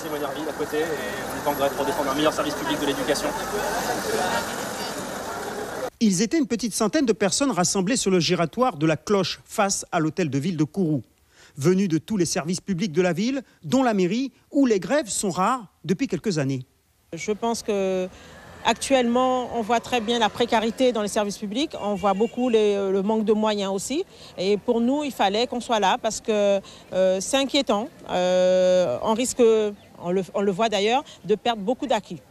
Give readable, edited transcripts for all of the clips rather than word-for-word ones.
lycée Monnerville à côté et on est en grève pour défendre un meilleur service public de l'éducation. Ils étaient une petite centaine de personnes rassemblées sur le giratoire de la Cloche face à l'hôtel de ville de Kourou. Venus de tous les services publics de la ville, dont la mairie, où les grèves sont rares depuis quelques années. Je pense que actuellement, on voit très bien la précarité dans les services publics. On voit beaucoup le manque de moyens aussi. Et pour nous, il fallait qu'on soit là parce que c'est inquiétant. On risque, on le voit d'ailleurs, de perdre beaucoup d'acquis.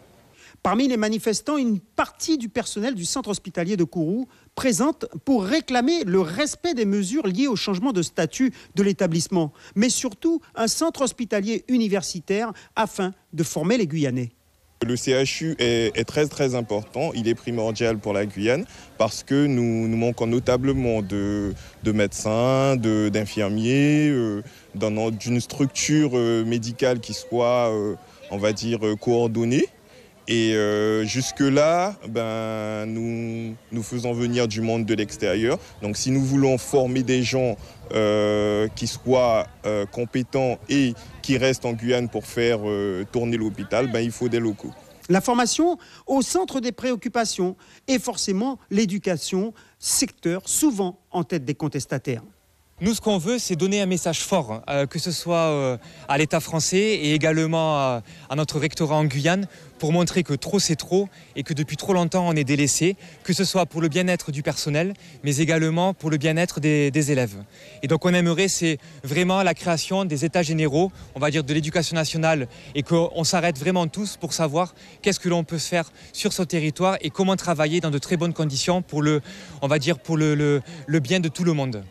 Parmi les manifestants, une partie du personnel du centre hospitalier de Kourou présente pour réclamer le respect des mesures liées au changement de statut de l'établissement, mais surtout un centre hospitalier universitaire afin de former les Guyanais. Le CHU est très important, il est primordial pour la Guyane parce que nous manquons notablement de médecins, d'infirmiers, d'une structure médicale qui soit, on va dire, coordonnée. Et jusque-là, nous faisons venir du monde de l'extérieur. Donc si nous voulons former des gens qui soient compétents et qui restent en Guyane pour faire tourner l'hôpital, il faut des locaux. La formation au centre des préoccupations et forcément l'éducation, secteur souvent en tête des contestataires. Nous, ce qu'on veut, c'est donner un message fort, que ce soit à l'État français et également à notre rectorat en Guyane, pour montrer que trop c'est trop et que depuis trop longtemps on est délaissé, que ce soit pour le bien-être du personnel, mais également pour le bien-être des élèves. Et donc on aimerait, c'est vraiment la création des états généraux, on va dire de l'éducation nationale, et qu'on s'arrête vraiment tous pour savoir qu'est-ce que l'on peut faire sur ce territoire et comment travailler dans de très bonnes conditions pour le bien de tout le monde.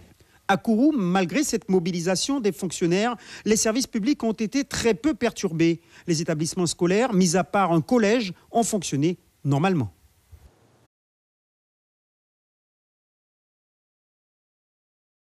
À Kourou, malgré cette mobilisation des fonctionnaires, les services publics ont été très peu perturbés. Les établissements scolaires, mis à part un collège, ont fonctionné normalement.